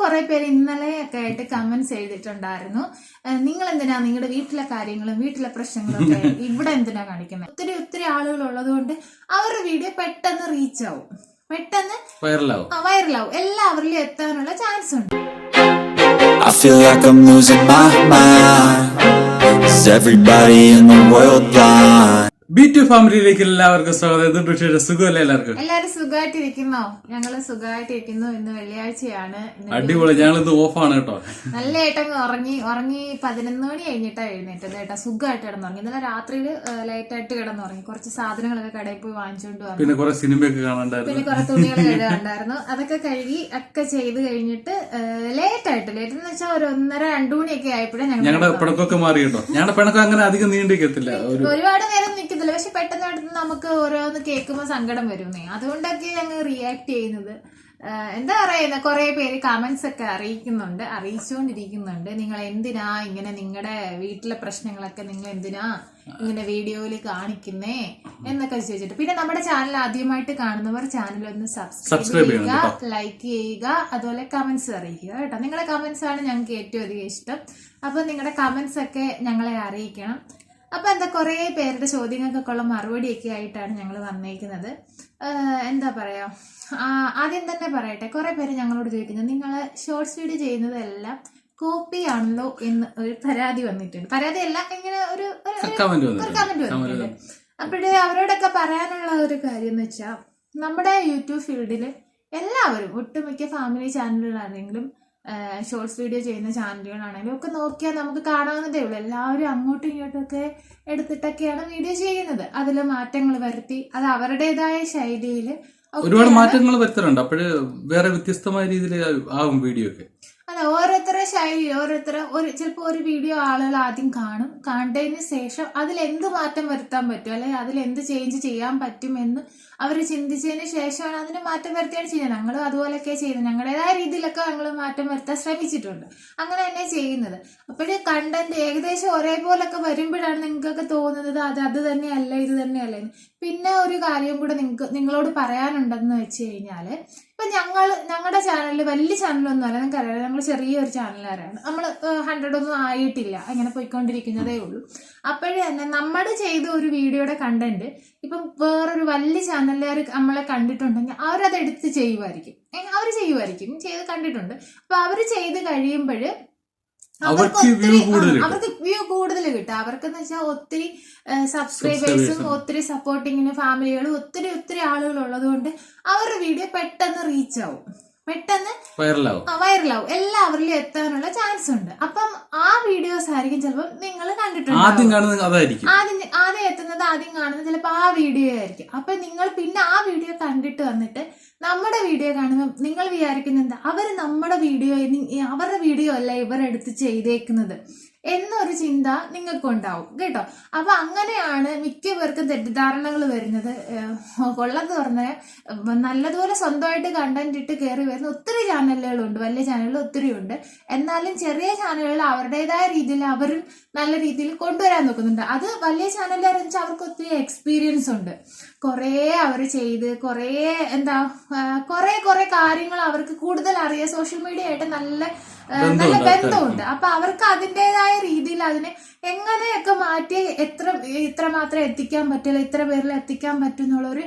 കുറെ പേര് ഇന്നലെയൊക്കെ ആയിട്ട് കമന്റ്സ് എഴുതിയിട്ടുണ്ടായിരുന്നു. നിങ്ങൾ എന്തിനാ നിങ്ങളുടെ വീട്ടിലെ കാര്യങ്ങളും വീട്ടിലെ പ്രശ്നങ്ങളും ഒക്കെ ഇവിടെ എന്തിനാ കാണിക്കുന്നത്? ഒത്തിരി ആളുകൾ ഉള്ളത് കൊണ്ട് അവരുടെ വീഡിയോ പെട്ടെന്ന് റീച്ച് ആവും, പെട്ടെന്ന് വൈറലാവും, എല്ലാവരിലും എത്താനുള്ള ചാൻസ് ഉണ്ട്. I feel like I'm losing my mind. Is everybody in the world blind? B2 ഫാമിലിയിലേക്ക് എല്ലാവർക്കും സ്വാഗതം. സുഖമല്ലേ എല്ലാവർക്കും? എല്ലാരും സുഖമായിട്ടിരിക്കുന്നോ? ഞങ്ങള് സുഖമായിട്ടിരിക്കുന്നു. ഇന്ന് വെള്ളിയാഴ്ചയാണ്. അടിപൊളി. ഞങ്ങളിത് ഓഫാണ് കേട്ടോ. നല്ല ഏട്ടങ്ങ് ഉറങ്ങി 11 മണി കഴിഞ്ഞിട്ടാ എഴുന്നേറ്റത് കേട്ടോ. സുഖമായിട്ട് കിടന്നുറങ്ങി. ഇന്നലെ രാത്രിയില് ലേറ്റ് ആയിട്ട് കിടന്നുറങ്ങി. കുറച്ച് സാധനങ്ങളൊക്കെ കടയിൽ പോയി വാങ്ങിച്ചോണ്ട് വന്നു. പിന്നെ കുറെ സിനിമയൊക്കെ കാണാണ്ടായിരുന്നു. പിന്നെ കുറെ തുണികൾ കഴുകാണ്ടായിരുന്നു. അതൊക്കെ കഴുകി ഒക്കെ ചെയ്ത് കഴിഞ്ഞിട്ട് ലേറ്റ് എന്ന് വെച്ചാൽ ഒരു 1:30-2 മണിയൊക്കെ ആയപ്പോഴേ ഞങ്ങളുടെ പിണക്കൊക്കെ മാറി കേട്ടോ. ഞങ്ങളുടെ പിണക്കം അങ്ങനെ അധികം നീണ്ടിരിക്കത്തില്ല, ഒരുപാട് നേരം നിൽക്കത്തില്ല. പക്ഷെ പെട്ടെന്ന് നമുക്ക് ഓരോന്ന് കേൾക്കുമ്പോൾ സങ്കടം വരുന്നേ, അതുകൊണ്ടൊക്കെ ഞങ്ങൾ റിയാക്ട് ചെയ്യുന്നത്. എന്താ പറയുന്ന കുറെ പേര് കമന്റ്സ് ഒക്കെ അറിയിച്ചുകൊണ്ടിരിക്കുന്നുണ്ട്. നിങ്ങൾ എന്തിനാ ഇങ്ങനെ നിങ്ങളുടെ വീട്ടിലെ പ്രശ്നങ്ങളൊക്കെ നിങ്ങൾ എന്തിനാ ഇങ്ങനെ വീഡിയോയിൽ കാണിക്കുന്നേ എന്നൊക്കെ ചോദിച്ചിട്ട്. പിന്നെ നമ്മുടെ ചാനൽ ആദ്യമായിട്ട് കാണുന്നവർ ചാനൽ ഒന്ന് സബ്സ്ക്രൈബ് ചെയ്യുക, ലൈക്ക് ചെയ്യുക, അതുപോലെ കമന്റ്സ് അറിയിക്കുക കേട്ടോ. നിങ്ങളുടെ കമന്റ്സ് ആണ് ഞങ്ങൾക്ക് ഏറ്റവും അധികം ഇഷ്ടം. അപ്പൊ നിങ്ങളുടെ കമന്റ്സ് ഒക്കെ ഞങ്ങളെ അറിയിക്കണം. അപ്പൊ എന്താ കുറെ പേരുടെ ചോദ്യങ്ങൾക്കൊക്കെ ഉള്ള മറുപടിയൊക്കെ ആയിട്ടാണ് ഞങ്ങൾ വന്നേക്കുന്നത്. എന്താ പറയാ, ആദ്യം തന്നെ പറയട്ടെ, കുറെ പേര് ഞങ്ങളോട് ചോദിക്കുന്നത് നിങ്ങൾ ഷോർട്സ് വീഡിയോ ചെയ്യുന്നതെല്ലാം കോപ്പി ആണല്ലോ എന്ന് ഒരു പരാതി വന്നിട്ടുണ്ട്. പരാതിയല്ല, ഇങ്ങനെ ഒരു കമന്റ് വന്നിട്ടുണ്ട്. അപ്പോഴേ അവരോടൊക്കെ പറയാനുള്ള ഒരു കാര്യം എന്ന് വെച്ചാൽ, നമ്മുടെ യൂട്യൂബ് ഫീൽഡിൽ എല്ലാവരും ഒട്ടുമിക്ക ഫാമിലി ചാനലുകളാണെങ്കിലും ഷോർട്സ് വീഡിയോ ചെയ്യുന്ന ചാനലുകളാണെങ്കിലും ഒക്കെ നോക്കിയാൽ നമുക്ക് കാണാവുന്നതേ ഉള്ളൂ. എല്ലാവരും അങ്ങോട്ടും ഇങ്ങോട്ടും ഒക്കെ എടുത്തിട്ടൊക്കെയാണ് വീഡിയോ ചെയ്യുന്നത്. അതിൽ മാറ്റങ്ങൾ വരുത്തി അത് അവരുടേതായ ശൈലിയിൽ ഒരുപാട് മാറ്റങ്ങൾ വരുത്താറുണ്ട്. അപ്പോഴ് വേറെ വ്യത്യസ്തമായ രീതിയിൽ ആവും വീഡിയോ ഒക്കെ. അതെ, ഓരോരുത്തരുടെ ശൈലി ചിലപ്പോൾ ഒരു വീഡിയോ ആളുകൾ ആദ്യം കാണും. കണ്ടതിന് ശേഷം അതിൽ എന്ത് മാറ്റം വരുത്താൻ പറ്റും, അല്ലെങ്കിൽ അതിൽ എന്ത് ചേഞ്ച് ചെയ്യാൻ പറ്റുമെന്ന് അവർ ചിന്തിച്ചതിന് ശേഷമാണ് അതിന് മാറ്റം വരുത്തിയാണ് ചെയ്യുന്നത്. ഞങ്ങളും അതുപോലെയൊക്കെ ചെയ്യുന്നത്. ഞങ്ങളുടേതായ രീതിയിലൊക്കെ ഞങ്ങൾ മാറ്റം വരുത്താൻ ശ്രമിച്ചിട്ടുണ്ട്. അങ്ങനെ തന്നെ ചെയ്യുന്നത്. അപ്പോഴേ കണ്ടന്റ് ഏകദേശം ഒരേപോലൊക്കെ വരുമ്പോഴാണ് നിങ്ങൾക്കൊക്കെ തോന്നുന്നത് അത് തന്നെയല്ല ഇത് തന്നെയല്ല. പിന്നെ ഒരു കാര്യം കൂടെ നിങ്ങളോട് പറയാനുണ്ടെന്ന് വെച്ച് കഴിഞ്ഞാല്, ഇപ്പൊ ഞങ്ങളുടെ ചാനലിൽ വലിയ ചാനലൊന്നും അല്ല, നിങ്ങൾക്ക് അറിയാം, ഞങ്ങൾ ചെറിയൊരു ചാനലുകാരാണ്. നമ്മൾ 100 ഒന്നും ആയിട്ടില്ല, അങ്ങനെ പോയിക്കൊണ്ടിരിക്കുന്നതേ ഉള്ളൂ. അപ്പോഴേ തന്നെ നമ്മൾ ചെയ്ത ഒരു വീഡിയോയുടെ കണ്ടന്റ് ഇപ്പം വേറൊരു വലിയ ചാനലുകാർ നമ്മളെ കണ്ടിട്ടുണ്ടെങ്കിൽ അവരത് എടുത്ത് ചെയ്യുമായിരിക്കും. ചെയ്ത് കണ്ടിട്ടുണ്ട്. അപ്പൊ അവര് ചെയ്ത് കഴിയുമ്പോൾ അവർക്ക് വ്യൂ കൂടുതൽ കിട്ടും. അവർക്കെന്ന് വെച്ചാൽ ഒത്തിരി സബ്സ്ക്രൈബേഴ്സും ഒത്തിരി സപ്പോർട്ടിങ്ങിന് ഫാമിലികളും ഒത്തിരി ആളുകൾ ഉള്ളത് കൊണ്ട് അവരുടെ വീഡിയോ പെട്ടെന്ന് റീച്ച് ആവും, പെട്ടെന്ന് വൈറലാവും, എല്ലാവരിലും എത്താനുള്ള ചാൻസ് ഉണ്ട്. അപ്പം ആ വീഡിയോസ് ആയിരിക്കും ചിലപ്പോൾ നിങ്ങൾ കണ്ടിട്ടുണ്ട്. ആദ്യം എത്തുന്നത് ആദ്യം കാണുന്നത് ചിലപ്പോൾ ആ വീഡിയോ ആയിരിക്കും. അപ്പൊ നിങ്ങൾ പിന്നെ ആ വീഡിയോ കണ്ടിട്ട് വന്നിട്ട് നമ്മുടെ വീഡിയോ കാണുമ്പോൾ നിങ്ങൾ വിചാരിക്കുന്നത് എന്താ, അവരുടെ വീഡിയോ അല്ല ഇവരെടുത്ത് ചെയ്തേക്കുന്നത് എന്നൊരു ചിന്ത നിങ്ങൾക്കുണ്ടാവും കേട്ടോ. അപ്പൊ അങ്ങനെയാണ് മിക്ക പേർക്കും തെറ്റിദ്ധാരണകൾ വരുന്നത്. കൊള്ളെന്ന് പറഞ്ഞാൽ നല്ലതുപോലെ സ്വന്തമായിട്ട് കണ്ടന്റ് ഇട്ട് കയറി വരുന്ന ഒത്തിരി ചാനലുകളുണ്ട്, വലിയ ചാനലുകൾ ഒത്തിരി ഉണ്ട്. എന്നാലും ചെറിയ ചാനലുകൾ അവരുടേതായ രീതിയിൽ അവരും നല്ല രീതിയിൽ കൊണ്ടുവരാൻ നോക്കുന്നുണ്ട്. അത് വലിയ ചാനലുകാരെന്ന് വെച്ചാൽ അവർക്ക് ഒത്തിരി എക്സ്പീരിയൻസ് ഉണ്ട്. കുറേ അവർ ചെയ്ത് കുറെ കാര്യങ്ങൾ അവർക്ക് കൂടുതൽ അറിയാം. സോഷ്യൽ മീഡിയ ആയിട്ട് നല്ല ബന്ധമുണ്ട്. അപ്പൊ അവർക്ക് അതിൻ്റെതായ രീതിയിൽ അതിനെ എങ്ങനെയൊക്കെ മാറ്റി ഇത്രമാത്രം എത്തിക്കാൻ പറ്റില്ല, ഇത്ര പേരിൽ എത്തിക്കാൻ പറ്റും എന്നുള്ളൊരു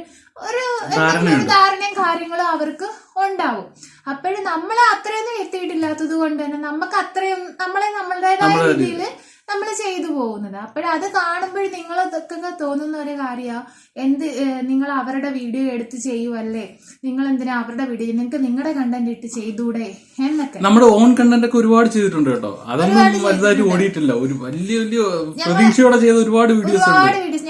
ധാരണയും കാര്യങ്ങളും അവർക്ക് ഉണ്ടാവും. അപ്പോഴും നമ്മൾ അത്രയൊന്നും എത്തിയിട്ടില്ലാത്തത് കൊണ്ട് തന്നെ നമുക്ക് അത്രയും നമ്മളുടേതായ രീതിയിൽ നമ്മൾ ചെയ്തു പോകുന്നത്. അപ്പോഴത് കാണുമ്പോൾ നിങ്ങളതൊക്കെ തോന്നുന്ന ഒരു കാര്യമാണ്, നിങ്ങൾ അവരുടെ വീഡിയോ എടുത്ത് ചെയ്യുവല്ലേ, നിങ്ങൾ എന്തിനാ അവരുടെ വീഡിയോ, നിങ്ങൾക്ക് നിങ്ങളുടെ കണ്ടന്റ് ഇട്ട് ചെയ്തൂടെ എന്നൊക്കെ. നമ്മുടെ ഓൺ കണ്ടന്റ് ഒക്കെ ഒരുപാട് ചെയ്തിട്ടുണ്ട് കേട്ടോ. അതൊന്നും വലുതായിട്ട് ഓടിയിട്ടില്ല. ഒരു വലിയ പ്രതീക്ഷയോടെ ചെയ്ത ഒരുപാട് വീഡിയോസ്.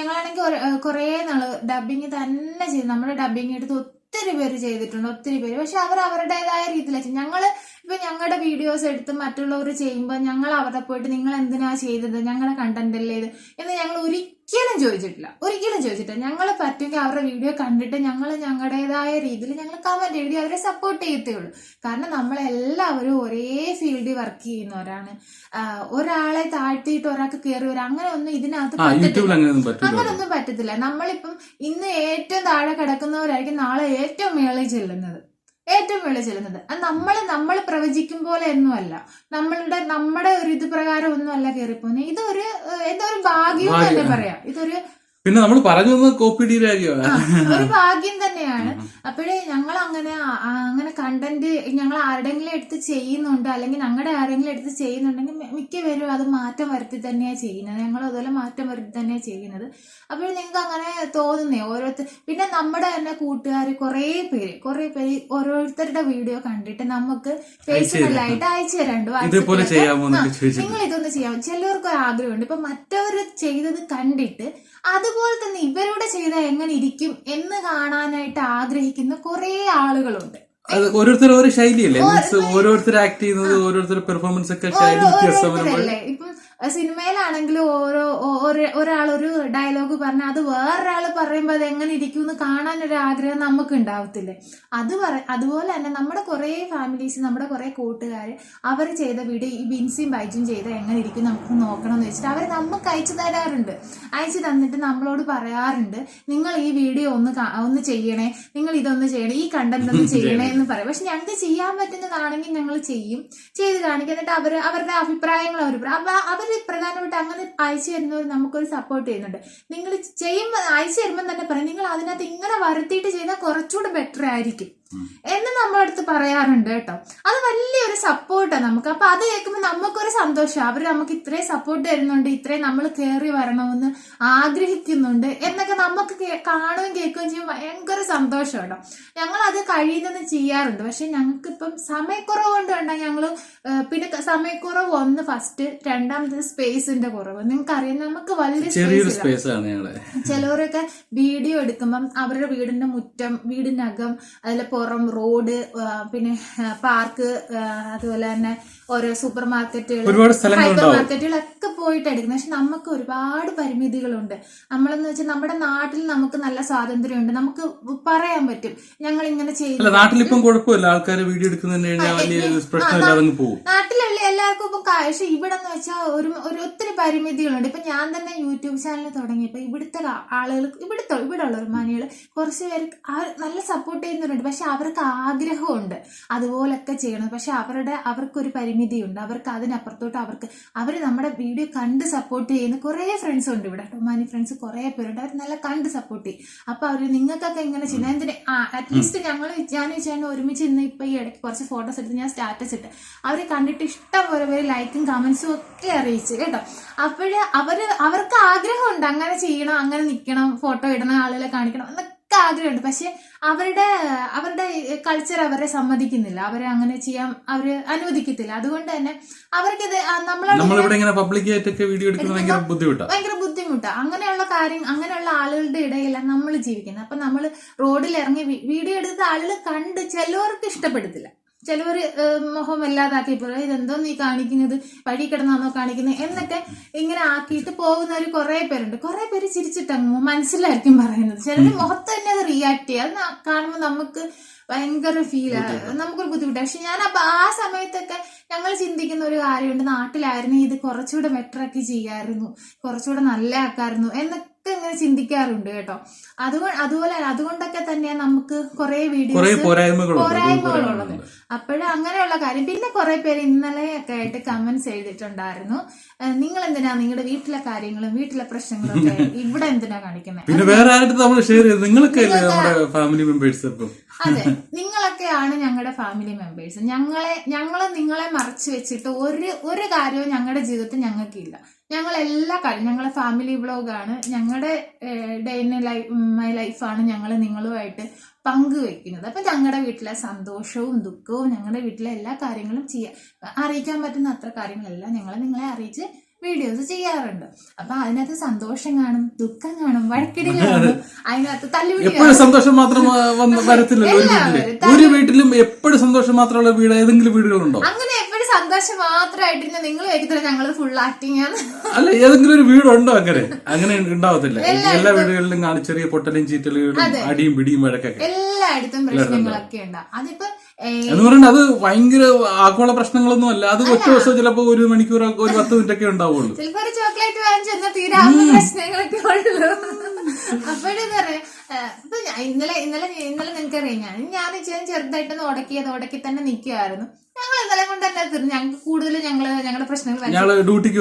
ഞങ്ങളാണെങ്കിൽ കുറെ നാള് ഡബിങ് തന്നെ ചെയ്തു. നമ്മുടെ ഡബിങ് എടുത്ത് ഒത്തിരി പേര് ചെയ്തിട്ടുണ്ട്, ഒത്തിരി പേര്. പക്ഷെ അവരുടേതായ രീതിയിലാണ്. ഞങ്ങളുടെ വീഡിയോസ് എടുത്ത് മറ്റുള്ളവർ ചെയ്യുമ്പോൾ ഞങ്ങൾ അവരുടെ പോയിട്ട് നിങ്ങൾ എന്തിനാ ചെയ്തത്, ഞങ്ങളുടെ കണ്ടന്റ് അല്ലേ ഇത് എന്ന് ഞങ്ങൾ ഒരിക്കലും ചോദിച്ചിട്ടില്ല. ഞങ്ങൾ പറ്റുമെങ്കിൽ അവരുടെ വീഡിയോ കണ്ടിട്ട് ഞങ്ങളുടേതായ രീതിയിൽ ഞങ്ങൾ കമന്റ് എഴുതി അവരെ സപ്പോർട്ട് ചെയ്യത്തേ ഉള്ളൂ. കാരണം നമ്മളെല്ലാവരും ഒരേ ഫീൽഡിൽ വർക്ക് ചെയ്യുന്നവരാണ്. ഒരാളെ താഴ്ത്തിയിട്ട് ഒരാൾക്ക് കയറി വരാം, അങ്ങനെയൊന്നും ഇതിനകത്ത് അങ്ങനൊന്നും പറ്റത്തില്ല. നമ്മളിപ്പം ഇന്ന് ഏറ്റവും താഴെ കിടക്കുന്നവരായിരിക്കും നാളെ ഏറ്റവും മേളിൽ ചെല്ലുന്നത്. ഏറ്റവും മുകളിൽ ചെല്ലുന്നത്. അത് നമ്മൾ പ്രവചിക്കും പോലെ ഒന്നുമല്ല, നമ്മുടെ ഒരു ഇത് പ്രകാരം ഒന്നുമല്ല കയറിപ്പോകുന്നത്. ഇതൊരു എന്തോ ഒരു ഭാഗ്യം തന്നെ പറയാം. ഇതൊരു പിന്നെ നമ്മൾ പറഞ്ഞു കോപ്പിയുടെ കാര്യമാണ്, ഒരു ഭാഗ്യം തന്നെയാണ്. അപ്പോഴേ ഞങ്ങൾ അങ്ങനെ കണ്ടന്റ് ഞങ്ങൾ ആരുടെങ്കിലും എടുത്ത് ചെയ്യുന്നുണ്ട്, അല്ലെങ്കിൽ ഞങ്ങളുടെ ആരെങ്കിലും എടുത്ത് ചെയ്യുന്നുണ്ടെങ്കിൽ മിക്കവരും അത് മാറ്റം വരുത്തി തന്നെയാണ് ചെയ്യുന്നത്. ഞങ്ങൾ അതുപോലെ മാറ്റം വരുത്തി തന്നെയാണ് ചെയ്യുന്നത്. അപ്പോൾ നിങ്ങൾക്ക് അങ്ങനെ തോന്നുന്നേ ഓരോരുത്തർ. പിന്നെ നമ്മുടെ തന്നെ കൂട്ടുകാർ കുറേ പേര് ഓരോരുത്തരുടെ വീഡിയോ കണ്ടിട്ട് നമുക്ക് പേഴ്സണലായിട്ട് അയച്ചു തരാണ്ട്, നിങ്ങൾ ഇതൊന്ന് ചെയ്യാമോ. ചിലർക്ക് ഒരു ആഗ്രഹമുണ്ട്, ഇപ്പൊ മറ്റവർ ചെയ്തത് കണ്ടിട്ട് അതുപോലെ തന്നെ ഇവരുടെ ചെയ്ത എങ്ങനെ ഇരിക്കും എന്ന് കാണാനായിട്ട് ആഗ്രഹിക്കുന്ന കുറെ ആളുകളുണ്ട്. ഓരോരുത്തർ ഓരോ ശൈലിയല്ലേ, ഓരോരുത്തർ ആക്ട് ചെയ്യുന്നത്, ഓരോരുത്തർ പെർഫോമൻസ് ഒക്കെ ശൈലി വ്യത്യാസമല്ലേ. ഇപ്പം സിനിമയിലാണെങ്കിലും ഒരാളൊരു ഡയലോഗ് പറഞ്ഞാൽ അത് വേറൊരാൾ പറയുമ്പോൾ അത് എങ്ങനെ ഇരിക്കും എന്ന് കാണാനൊരു ആഗ്രഹം നമുക്ക് ഉണ്ടാവത്തില്ലേ. അതുപോലെ തന്നെ നമ്മുടെ കുറെ ഫാമിലീസ്, നമ്മുടെ കുറെ കൂട്ടുകാർ അവർ ചെയ്ത വീഡിയോ ഈ ബിൻസിയും ബൈജും ചെയ്ത എങ്ങനെ ഇരിക്കും നമുക്ക് നോക്കണം എന്ന് വെച്ചിട്ട് അവർ നമുക്ക് അയച്ചു തരാറുണ്ട്. അയച്ചു തന്നിട്ട് നമ്മളോട് പറയാറുണ്ട്, നിങ്ങൾ ഈ വീഡിയോ ഒന്ന് ചെയ്യണേ, നിങ്ങൾ ഇതൊന്ന് ചെയ്യണേ, ഈ കണ്ടന്റ് ഒന്ന് ചെയ്യണേ എന്ന് പറയും. പക്ഷെ ഞങ്ങൾക്ക് ചെയ്യാൻ പറ്റുന്നതാണെങ്കിൽ ഞങ്ങൾ ചെയ്ത് കാണിക്കും. എന്നിട്ട് അവരുടെ അഭിപ്രായങ്ങൾ അവർ പ്രധാനമായിട്ട് അങ്ങനെ അയച്ചു തരുന്നവർ നമുക്കൊരു സപ്പോർട്ട് ചെയ്യുന്നുണ്ട്. നിങ്ങൾ ചെയ്യുമ്പോൾ അയച്ചു തരുമ്പോൾ തന്നെ പറയും, നിങ്ങൾ അതിനകത്ത് ഇങ്ങനെ വരുത്തിയിട്ട് ചെയ്താൽ കുറച്ചുകൂടെ ബെറ്റർ ആയിരിക്കും എന്ന് നമ്മളടുത്ത് പറയാറുണ്ട് കേട്ടോ. അത് വലിയൊരു സപ്പോർട്ടാണ് നമുക്ക്. അപ്പൊ അത് കേൾക്കുമ്പോൾ നമുക്കൊരു സന്തോഷം, അവർ നമുക്ക് ഇത്രയും സപ്പോർട്ട് തരുന്നുണ്ട്, ഇത്രയും നമ്മൾ കയറി വരണമെന്ന് ആഗ്രഹിക്കുന്നുണ്ട് എന്നൊക്കെ നമുക്ക് കാണുകയും കേൾക്കുകയും ചെയ്യും. ഭയങ്കര സന്തോഷം കേട്ടോ. ഞങ്ങൾ അത് കഴിയുന്നത് ചെയ്യാറുണ്ട്. പക്ഷെ ഞങ്ങൾക്കിപ്പം സമയക്കുറവ് കൊണ്ട് വേണ്ട ഞങ്ങൾ പിന്നെ സമയക്കുറവ് ഒന്ന് ഫസ്റ്റ്, രണ്ടാമത്തെ സ്പേസിന്റെ കുറവ്. നിങ്ങൾക്ക് അറിയാം, നമുക്ക് വലിയ സ്പേസ് ചിലവരൊക്കെ വീഡിയോ എടുക്കുമ്പം അവരുടെ വീടിന്റെ മുറ്റം, വീടിനകം, അതിലെ പുറം, റോഡ്, പിന്നെ പാർക്ക്, അതുപോലെ തന്നെ ഓരോ സൂപ്പർ മാർക്കറ്റുകൾ, ഹൈപ്പർ മാർക്കറ്റുകളൊക്കെ പോയിട്ട് എടുക്കുന്നത്. പക്ഷെ നമുക്ക് ഒരുപാട് പരിമിതികളുണ്ട്. നമ്മളെന്ന് വെച്ചാൽ നമ്മുടെ നാട്ടിൽ നമുക്ക് നല്ല സ്വാതന്ത്ര്യമുണ്ട്, നമുക്ക് പറയാൻ പറ്റും ഞങ്ങൾ ഇങ്ങനെ ചെയ്യുന്നു. നാട്ടിലിപ്പം കുഴപ്പമില്ല, ആൾക്കാർ വീഡിയോ എടുക്കുന്നതിന് നാട്ടിലുള്ള എല്ലാവർക്കും ഇപ്പം. പക്ഷെ ഇവിടെ എന്ന് വെച്ചാൽ ഒരു ഒത്തിരി പരിമിതികളുണ്ട്. ഇപ്പൊ ഞാൻ തന്നെ യൂട്യൂബ് ചാനൽ തുടങ്ങിയപ്പോ ഇവിടുത്തെ ആളുകൾ, ഇവിടെ ഉള്ള മണികൾ കുറച്ച് പേര് നല്ല സപ്പോർട്ട് ചെയ്യുന്നവരുണ്ട്. പക്ഷെ അവർക്ക് ആഗ്രഹമുണ്ട് അതുപോലൊക്കെ ചെയ്യണം. പക്ഷെ അവർക്കൊരു പരിമിതിയുണ്ട്. അവർക്ക് അതിനപ്പുറത്തോട്ട് അവർ നമ്മുടെ വീഡിയോ കണ്ട് സപ്പോർട്ട് ചെയ്യുന്ന കുറെ ഫ്രണ്ട്സ് ഉണ്ട് ഇവിടെ. ഒമാനി ഫ്രണ്ട്സ് കുറെ പേരുണ്ട്. അവർ നല്ല കണ്ട് സപ്പോർട്ട് ചെയ്യും. അപ്പൊ അവര് നിങ്ങൾക്കൊക്കെ എങ്ങനെ ചെയ്യുന്നത്, എന്തിന് അറ്റ്ലീസ്റ്റ് ഞാൻ വെച്ചാൽ ഒരുമിച്ച് ഇന്ന് ഇപ്പൊ ഈ ഇടയ്ക്ക് കുറച്ച് ഫോട്ടോസ് എടുത്ത് ഞാൻ സ്റ്റാറ്റസ് ഇട്ട് അവരെ കണ്ടിട്ട് ഇഷ്ടം പോലെ പേര് ലൈക്കും കമന്റ്സും ഒക്കെ അറിയിച്ചു കേട്ടോ. അപ്പോഴ് അവർക്ക് ആഗ്രഹമുണ്ട് അങ്ങനെ ചെയ്യണം, അങ്ങനെ നിൽക്കണം, ഫോട്ടോ ഇടണം, ആളുകളെ കാണിക്കണം എന്നൊക്കെ ആഗ്രഹമുണ്ട്. പക്ഷെ അവരുടെ കൾച്ചർ അവരെ സമ്മതിക്കുന്നില്ല, അവരെ അങ്ങനെ ചെയ്യാൻ അവര് അനുവദിക്കത്തില്ല. അതുകൊണ്ട് തന്നെ അവർക്കിത് ഭയങ്കര ബുദ്ധിമുട്ടാണ്. അങ്ങനെയുള്ള ആളുകളുടെ ഇടയിലാണ് നമ്മൾ ജീവിക്കുന്നത്. അപ്പൊ നമ്മൾ റോഡിൽ ഇറങ്ങി വീഡിയോ എടുത്ത ആളുകൾ കണ്ട് ചിലവർക്ക് ഇഷ്ടപ്പെടത്തില്ല, ചിലവർ മുഖം വല്ലാതാക്കി പോലും ഇതെന്തോ നീ കാണിക്കുന്നത്, വഴി കിടന്നാണോ കാണിക്കുന്നത് എന്നൊക്കെ ഇങ്ങനെ ആക്കിയിട്ട് പോകുന്നവർ കുറെ പേരുണ്ട്. കുറെ പേര് ചിരിച്ചിട്ടങ്ങ് മനസ്സിലായിരിക്കും പറയുന്നത്. ചിലർ മുഖത്ത് തന്നെ അത് റിയാക്ട് ചെയ്യുക. അത് കാണുമ്പോൾ നമുക്ക് ഭയങ്കര ഫീലാണ്, നമുക്കൊരു ബുദ്ധിമുട്ടാണ്. പക്ഷെ ഞാൻ അപ്പൊ ആ സമയത്തൊക്കെ ഞങ്ങൾ ചിന്തിക്കുന്ന ഒരു കാര്യമുണ്ട്, നാട്ടിലായിരുന്നു ഇത് കുറച്ചുകൂടെ ബെറ്റർ ആക്കി ചെയ്യാമായിരുന്നു, കുറച്ചുകൂടെ നല്ല ആക്കായിരുന്നു എന്നൊക്കെ ഇങ്ങനെ ചിന്തിക്കാറുണ്ട് കേട്ടോ. അതുകൊണ്ടൊക്കെ തന്നെയാണ് നമുക്ക് കുറെ വീഡിയോസ് പോരായ്മകളുള്ളത്. അപ്പോഴും അങ്ങനെയുള്ള കാര്യം. പിന്നെ കുറെ പേര് ഇന്നലെയൊക്കെ ആയിട്ട് കമന്റ്സ് എഴുതിയിട്ടുണ്ടായിരുന്നു, നിങ്ങൾ എന്തിനാ നിങ്ങളുടെ വീട്ടിലെ കാര്യങ്ങളും വീട്ടിലെ പ്രശ്നങ്ങളും ഒക്കെ ഇവിടെ എന്തിനാ കാണിക്കുന്നത്, പിന്നെ വേറെ ആയിട്ട് നമ്മൾ ഷെയർ ചെയ്ത് ഫാമിലി മെമ്പേഴ്സ്. അതെ, നിങ്ങളൊക്കെയാണ് ഞങ്ങളുടെ ഫാമിലി മെമ്പേഴ്സ്. നിങ്ങളെ മറച്ചു വെച്ചിട്ട് ഒരു കാര്യവും ഞങ്ങളുടെ ജീവിതത്തിൽ ഞങ്ങൾക്കില്ല. ഞങ്ങൾ എല്ലാ കാര്യം, ഞങ്ങളെ ഫാമിലി വ്ളോഗാണ്, ഞങ്ങളുടെ ഡേ ഇൻ മൈ ലൈഫാണ് ഞങ്ങൾ നിങ്ങളുമായിട്ട് പങ്കുവെക്കുന്നത്. അപ്പൊ ഞങ്ങളുടെ വീട്ടിലെ സന്തോഷവും ദുഃഖവും ഞങ്ങളുടെ വീട്ടിലെ എല്ലാ കാര്യങ്ങളും അറിയിക്കാൻ പറ്റുന്ന അത്ര കാര്യങ്ങളെല്ലാം ഞങ്ങൾ നിങ്ങളെ അറിയിച്ച് വീഡിയോസ് ചെയ്യാറുണ്ട്. അപ്പൊ അതിനകത്ത് സന്തോഷം കാണും, ദുഃഖം കാണും, വഴക്കിടി കാണും, അതിനകത്ത് തല്ലുപിടി. എപ്പോഴും സന്തോഷം മാത്രം വരത്തില്ലല്ലോ ഒരു വീട്ടിലും. എപ്പോഴും സന്തോഷം മാത്രമുള്ള വീട് ഏതെങ്കിലും വീടുകളുണ്ടോ? അങ്ങനെ എപ്പോഴും സന്തോഷം മാത്രമായിട്ട് നിങ്ങൾ കേൾക്കുന്ന ഞങ്ങൾ ഫുൾ ആക്ടിങ് ആണ്. അല്ല, ഏതെങ്കിലും ഒരു വീടുണ്ടോ അങ്ങനെ ഉണ്ടാവത്തില്ല. എല്ലാ വീടുകളിലും കാണും ചെറിയ പൊട്ടലും ചീറ്റലുകളും അടിയും പിടിയും വഴക്കൊക്കെ. എല്ലായിടത്തും പ്രശ്നങ്ങളൊക്കെ ഉണ്ടാവും. അതിപ്പോ എന്ന് പറയുന്നത് അത് ഭയങ്കര ആഗോള പ്രശ്നങ്ങളൊന്നും അല്ല. അത് ഒറ്റ ദിവസം ചിലപ്പോ 1 മണിക്കൂർ 10 മിനിറ്റ് ഒക്കെ ഉണ്ടാവുള്ളൂ. ചിലപ്പോ ഒരു ചോക്ലേറ്റ് വാങ്ങിച്ചെന്നാൽ തീരാവുന്ന പ്രശ്നങ്ങളൊക്കെ ഉള്ളൂ. അപ്പോഴെന്താ പറയാ, ഇപ്പൊ ഇന്നലെ നിനക്കറിയാം ഞാൻ ചെറുതായിട്ടൊന്ന് ഉടക്കി തന്നെ നിൽക്കുമായിരുന്നു. ഞങ്ങൾ ഇന്നലെ കൊണ്ട് തന്നെ തീർന്നു. ഞങ്ങൾക്ക് കൂടുതൽ ഞങ്ങളുടെ പ്രശ്നങ്ങൾ ഡ്യൂട്ടിക്ക്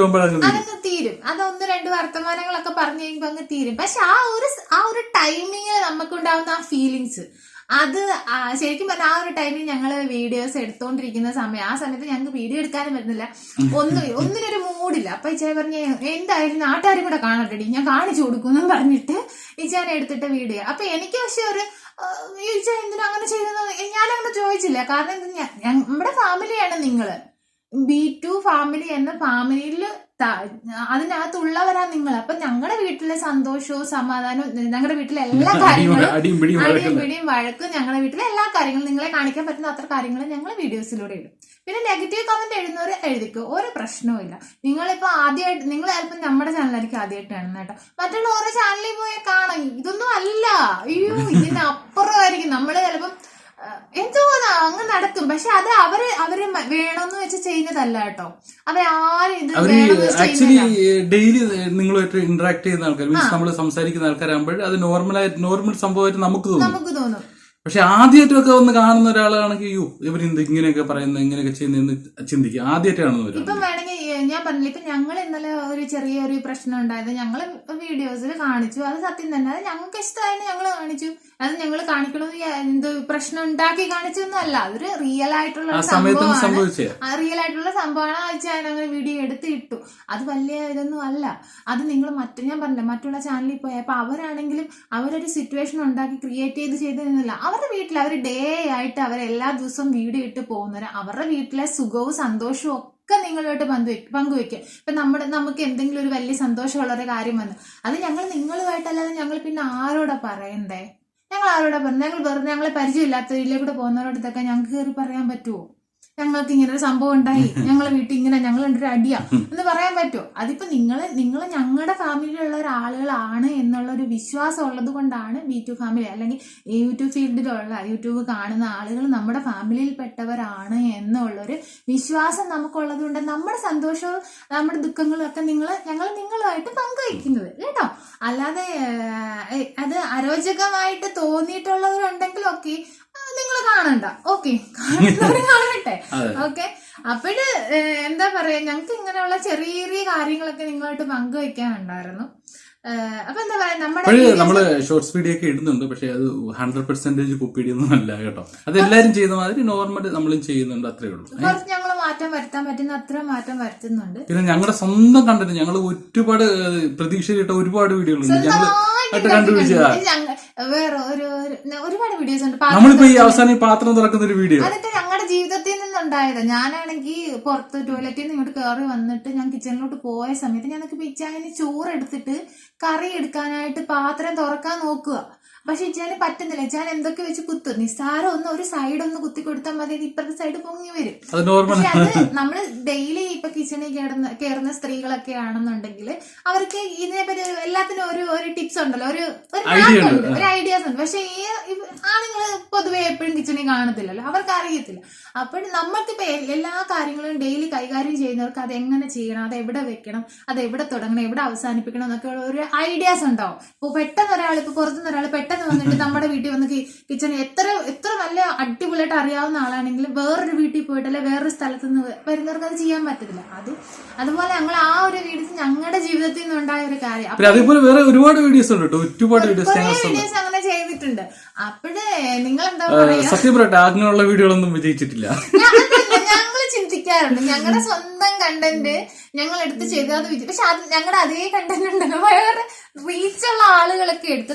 അതൊക്കെ തീരും. അത് 1-2 വർത്തമാനങ്ങളൊക്കെ പറഞ്ഞു കഴിയുമ്പോ അങ്ങ് തീരും. പക്ഷെ ആ ഒരു ടൈമിങ്ങിൽ നമുക്കുണ്ടാവുന്ന ആ ഫീലിങ്സ്, അത് ശരിക്കും പറഞ്ഞാൽ ആ ഒരു ടൈമിൽ ഞങ്ങള് വീഡിയോസ് എടുത്തോണ്ടിരിക്കുന്ന സമയം, ആ സമയത്ത് ഞങ്ങൾക്ക് വീഡിയോ എടുക്കാനും പറ്റുന്നില്ല, ഒന്നിനൊരു മൂഡില്ല. അപ്പൊ ഇച്ചാൻ പറഞ്ഞ എന്തായാലും നാട്ടുകാരും കൂടെ കാണട്ടെടി, ഞാൻ കാണിച്ചു കൊടുക്കുമെന്നും പറഞ്ഞിട്ട് ഇച്ചാൻ എടുത്തിട്ട് വീഡിയോ. അപ്പൊ എനിക്ക് പക്ഷെ ഒരു ഇച്ചാൻ എന്തിനാ അങ്ങനെ ചെയ്തെന്ന് ഞാനങ്ങനെ ചോദിച്ചില്ല. കാരണം നമ്മുടെ ഫാമിലിയാണ് നിങ്ങള്, B2 ഫാമിലി എന്ന ഫാമിലിയിൽ അതിനകത്തുള്ളവരാ നിങ്ങൾ. അപ്പൊ ഞങ്ങളുടെ വീട്ടിലെ സന്തോഷവും സമാധാനവും, ഞങ്ങളുടെ വീട്ടിലെ എല്ലാ കാര്യങ്ങളും, അടിയും പിടിയും വഴക്കും, ഞങ്ങളുടെ വീട്ടിലെ എല്ലാ കാര്യങ്ങളും നിങ്ങളെ കാണിക്കാൻ പറ്റുന്ന അത്ര കാര്യങ്ങൾ ഞങ്ങൾ വീഡിയോസിലൂടെ ഇടും. പിന്നെ നെഗറ്റീവ് കമന്റ് എഴുതുന്നവർ എഴുതിക്കോ, ഒരു പ്രശ്നവും ഇല്ല. നിങ്ങളിപ്പോ ആദ്യമായിട്ട്, നിങ്ങൾ ചിലപ്പോൾ നമ്മുടെ ചാനലായിരിക്കും ആദ്യമായിട്ട് കാണുന്നത് കേട്ടോ, മറ്റുള്ള ഓരോ ചാനലിൽ പോയി കാണാം. ഇതൊന്നും അല്ല, അയ്യോ ഇതിനപ്പുറമായിരിക്കും. നമ്മള് ചിലപ്പം എന്തോന്നാ അങ്ങ് നടക്കും. പക്ഷെ അത് അവര് വേണമെന്ന് വെച്ച് ചെയ്യുന്നതല്ല കേട്ടോ. അവരാരും ഇത് ആക്ച്വലി ഡെയിലി നിങ്ങളുമായിട്ട് ഇന്ററാക്ട് ചെയ്യുന്ന ആൾക്കാർ, മീൻസ് നമ്മൾ സംസാരിക്കുന്ന ആൾക്കാരാകുമ്പോൾ അത് നോർമൽ സംഭവമായിട്ട് നമുക്ക് തോന്നും. പക്ഷെ ആദ്യമായിട്ടൊക്കെ ഒന്ന് കാണുന്ന ഒരാളാണെങ്കിൽ അയ്യോ ഇവരെന്ത് ഇങ്ങനെയൊക്കെ പറയുന്നത്, ഇങ്ങനെയൊക്കെ ചെയ്യുന്നതെന്ന് ചിന്തിക്കുക. ആദ്യമായിട്ട് കാണുന്നവർ ഇപ്പം വേണമെങ്കിൽ ഞാൻ പറഞ്ഞില്ല, ഇപ്പൊ ഞങ്ങൾ ഇന്നലെ ഒരു ചെറിയൊരു പ്രശ്നം ഉണ്ടായത് ഞങ്ങൾ വീഡിയോസിൽ കാണിച്ചു. അത് സത്യം തന്നെ, അത് ഞങ്ങൾക്ക് ഇഷ്ടമായിട്ട് ഞങ്ങൾ കാണിച്ചു. അത് ഞങ്ങൾ കാണിക്കണത് എന്ത് പ്രശ്നം ഉണ്ടാക്കി കാണിച്ചൊന്നും അല്ല, അതൊരു റിയൽ ആയിട്ടുള്ള സംഭവമാണ്. അയച്ചാൽ അങ്ങനെ വീഡിയോ എടുത്ത് ഇട്ടു. അത് വലിയ ഇതൊന്നും അല്ല. അത് നിങ്ങൾ ഞാൻ പറഞ്ഞില്ല, മറ്റുള്ള ചാനലിൽ പോയപ്പോ അവരാണെങ്കിലും അവരൊരു സിറ്റുവേഷൻ ഉണ്ടാക്കി ക്രിയേറ്റ് ചെയ്തിരുന്നില്ല. അവരുടെ വീട്ടിൽ അവർ ഡേ ആയിട്ട് അവരെല്ലാ ദിവസവും വീഡിയോ ഇട്ട് പോകുന്നവര് അവരുടെ വീട്ടിലെ സുഖവും സന്തോഷവും ഒക്കെ നിങ്ങളുമായിട്ട് പങ്കുവെക്കുക. ഇപ്പൊ നമുക്ക് എന്തെങ്കിലും ഒരു വലിയ സന്തോഷമുള്ള ഒരു കാര്യം വന്നു, അത് ഞങ്ങൾ നിങ്ങളുമായിട്ടല്ലാതെ ഞങ്ങൾ പിന്നെ ആരോടാ പറയണ്ടേ? ഞങ്ങൾ ആരോടാ പറഞ്ഞത്? ഞങ്ങളെ പരിചയമില്ലാത്തവരിലെ കൂടെ പോകുന്നവരോട് ഇതൊക്കെ ഞങ്ങൾക്ക് കയറി പറയാൻ പറ്റുമോ? ഞങ്ങൾക്ക് ഇങ്ങനെ ഒരു സംഭവം ഉണ്ടായി, ഞങ്ങളെ വീട്ടിൽ ഇങ്ങനെ ഞങ്ങൾ രണ്ടൊരു അടിയാ എന്ന് പറയാൻ പറ്റുമോ? അതിപ്പോ നിങ്ങൾ ഞങ്ങളുടെ ഫാമിലിയിലുള്ള ഒരാളുകളാണ് എന്നുള്ള ഒരു വിശ്വാസം ഉള്ളത് കൊണ്ടാണ് B2 ഫാമിലി, അല്ലെങ്കിൽ യൂട്യൂബ് ഫീൽഡിലുള്ള യൂട്യൂബ് കാണുന്ന ആളുകൾ നമ്മുടെ ഫാമിലിയിൽപ്പെട്ടവരാണ് എന്നുള്ളൊരു വിശ്വാസം നമുക്കുള്ളത് കൊണ്ട് നമ്മുടെ സന്തോഷവും നമ്മുടെ ദുഃഖങ്ങളും ഒക്കെ ഞങ്ങൾ നിങ്ങളുമായിട്ട് പങ്കുവയ്ക്കുന്നത് കേട്ടോ. അല്ലാതെ അത് അരോചകമായിട്ട് തോന്നിയിട്ടുള്ളവരുണ്ടെങ്കിലൊക്കെ നിങ്ങൾ കാണണ്ട, ഓക്കെ, കാണട്ടെ, ഓക്കെ. അപ്പോഴ് എന്താ പറയാ, ഞങ്ങക്ക് ഇങ്ങനെയുള്ള ചെറിയ ചെറിയ കാര്യങ്ങളൊക്കെ നിങ്ങളായിട്ട് പങ്കുവെക്കാനുണ്ടായിരുന്നു. അപ്പൊ എന്താ പറയാ, നമ്മള് ഷോർട്സ് വീഡിയോ ഒക്കെ ഇടുന്നുണ്ട്, പക്ഷെ അത് 100% കുപ്പിടിയൊന്നും അല്ല കേട്ടോ. അത് എല്ലാരും ചെയ്യുന്ന മാതിരി നോർമൽ നമ്മളും ചെയ്യുന്നുണ്ട്, അത്രേ ഉള്ളൂ. കുറച്ച് ഞങ്ങള് മാറ്റം വരുത്താൻ പറ്റുന്ന അത്ര മാറ്റം വരുത്തുന്നുണ്ട്. പിന്നെ ഞങ്ങളുടെ സ്വന്തം കണ്ടന്റ് ഞങ്ങൾ ഒരുപാട് പ്രതീക്ഷയിലിട്ട ഒരുപാട് വീഡിയോകളുണ്ട്. വേറെ ഒരുപാട് വീഡിയോസ് ഉണ്ട്. നമ്മളിപ്പോ ഈ അവസാനം പാത്രം തുറക്കുന്ന ഒരു വീഡിയോ, അതൊക്കെ ഞങ്ങളുടെ ജീവിതത്തിൽ നിന്നുണ്ടായത്. ഞാനാണെങ്കിൽ പുറത്ത് ടോയ്ലറ്റിൽ നിന്ന് ഇങ്ങോട്ട് കയറി വന്നിട്ട് ഞാൻ കിച്ചണിലോട്ട് പോയ സമയത്ത് ഞങ്ങൾക്ക് പിച്ചാന് ചോറ് എടുത്തിട്ട് കറി എടുക്കാനായിട്ട് പാത്രം തുറക്കാൻ നോക്കുക. പക്ഷെ ഇച്ചാന് പറ്റുന്നില്ല. ഇച്ചാൻ എന്തൊക്കെ വെച്ച് കുത്തും, നിസ്സാരം ഒരു സൈഡ് ഒന്ന് കുത്തി കൊടുത്താൽ മതി, ഇപ്പുറത്തെ സൈഡ് പൊങ്ങി വരും. പക്ഷെ അത് നമ്മള് ഡെയിലി ഇപ്പൊ കിച്ചണിൽ കയറുന്ന സ്ത്രീകളൊക്കെ ആണെന്നുണ്ടെങ്കിൽ അവർക്ക് ഇതിനെപ്പറ്റി എല്ലാത്തിനും ഒരു ടിപ്സ് ഉണ്ടല്ലോ, ഒരു ഐഡിയാസ് ഉണ്ട്. പക്ഷെ ഈ ആണുങ്ങള് പൊതുവെ എപ്പോഴും കിച്ചണിൽ കാണത്തില്ലല്ലോ, അവർക്ക് അറിയത്തില്ല. അപ്പോൾ നമ്മൾക്കിപ്പോ എല്ലാ കാര്യങ്ങളും ഡെയിലി കൈകാര്യം ചെയ്യുന്നവർക്ക് അത് എങ്ങനെ ചെയ്യണം, അത് എവിടെ വെക്കണം, അത് എവിടെ തുടങ്ങണം, എവിടെ അവസാനിപ്പിക്കണം എന്നൊക്കെ ഒരു ഐഡിയാസ് ഉണ്ടാവും. ഇപ്പൊ പെട്ടെന്ന് ഒരാൾ, ഇപ്പൊ പുറത്തുനിന്ന് ഒരാൾ പെട്ടെന്ന് വന്നിട്ട് നമ്മുടെ വീട്ടിൽ വന്ന് കിച്ചണിൽ എത്ര നല്ല അടിപൊളിയായിട്ട് അറിയാവുന്ന ആളാണെങ്കിലും വേറൊരു വീട്ടിൽ പോയിട്ട് അല്ലെ വേറൊരു സ്ഥലത്ത് നിന്ന് വരുന്നവർക്ക് അത് ചെയ്യാൻ പറ്റത്തില്ല. അതുപോലെ ഞങ്ങൾ ആ ഒരു വീഡിയോസ് ഞങ്ങളുടെ ജീവിതത്തിൽ നിന്നുണ്ടായ ഒരു കാര്യം. അതേപോലെ വേറെ ഒരുപാട് വീഡിയോസ് ഉണ്ട്, ഒരുപാട് വീഡിയോസ് അങ്ങനെ ചെയ്തിട്ടുണ്ട്. അപ്പോഴേ നിങ്ങൾ എന്താ പറയാ, സത്യം പറയട്ടെ, അങ്ങനെയുള്ള വീഡിയോകളൊന്നും വിജയിച്ചിട്ടില്ല. ഞങ്ങള് ചിന്തിക്കാറുണ്ട് ഞങ്ങളുടെ സ്വന്തം കണ്ടന്റ് ഞങ്ങൾ എടുത്ത് ചെയ്താൽ അത് വിജയിച്ചു. പക്ഷെ അത് ഞങ്ങളുടെ അതേ കണ്ടന്റ് ഉണ്ടല്ലോ വേറെ റീച്ചുള്ള ആളുകളൊക്കെ എടുത്ത്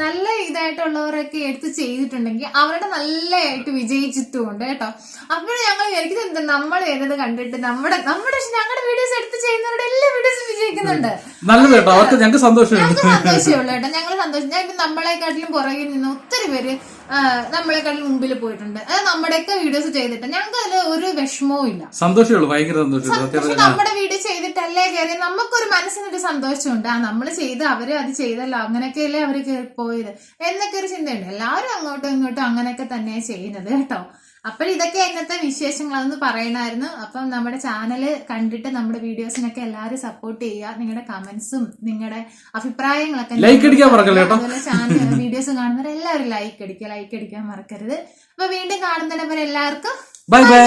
നല്ല ഇതായിട്ടുള്ളവരൊക്കെ എടുത്ത് ചെയ്തിട്ടുണ്ടെങ്കിൽ അവരുടെ നല്ലതായിട്ട് വിജയിച്ചിട്ടുമുണ്ട് കേട്ടോ. അപ്പോഴും ഞങ്ങൾ വിചാരിക്കുന്നത് എന്താ, നമ്മൾ ചെയ്തത് കണ്ടിട്ട് ഞങ്ങളുടെ വീഡിയോസ് എടുത്ത് ചെയ്യുന്നവരുടെ എല്ലാ വീഡിയോസും വിജയിക്കുന്നുണ്ട്. ഞങ്ങൾക്ക് സന്തോഷമേ ഉള്ളൂ കേട്ടോ. ഞങ്ങൾ സന്തോഷം. ഞാൻ ഇപ്പൊ നമ്മളെക്കാട്ടിലും പുറകിൽ നിന്ന് ഒത്തിരി പേര് നമ്മളെക്കാട്ടിലും മുമ്പിൽ പോയിട്ടുണ്ട്. അത് നമ്മുടെയൊക്കെ വീഡിയോസ് ചെയ്തിട്ട് ഞങ്ങൾക്ക് അതിൽ ഒരു വിഷമവും ഇല്ല, സന്തോഷമുള്ളൂ, ഭയങ്കര സന്തോഷം. നമ്മുടെ വീഡിയോ ചെയ്തിട്ടല്ലേ കയറി നമുക്കൊരു മനസ്സിനൊരു സന്തോഷമുണ്ട്. നമ്മൾ ചെയ്ത് അവര് അത് ചെയ്തല്ലോ, അങ്ങനെയൊക്കെയല്ലേ അവര് പോയത് എന്നൊക്കെ ഒരു ചിന്തയുണ്ട്. എല്ലാവരും അങ്ങോട്ടും ഇങ്ങോട്ടും അങ്ങനെയൊക്കെ തന്നെയാണ് ചെയ്യുന്നത് കേട്ടോ. അപ്പോൾ ഇതൊക്കെ ഇന്നത്തെ വിശേഷങ്ങളെന്ന് പറയണമായിരുന്നു. അപ്പം നമ്മുടെ ചാനൽ കണ്ടിട്ട് നമ്മുടെ വീഡിയോസിനൊക്കെ എല്ലാവരും സപ്പോർട്ട് ചെയ്യുക. നിങ്ങളുടെ കമന്റ്സും നിങ്ങളുടെ അഭിപ്രായങ്ങളൊക്കെ ലൈക്ക് അടിക്കാൻ മറക്കല്ലേ കേട്ടോ. അതുപോലെ ചാനൽ വീഡിയോസ് കാണുന്നവർ എല്ലാവരും ലൈക്ക് അടിക്കാൻ മറക്കരുത്. അപ്പൊ വീണ്ടും കാണുന്നവരെ എല്ലാവർക്കും ബൈ ബൈ.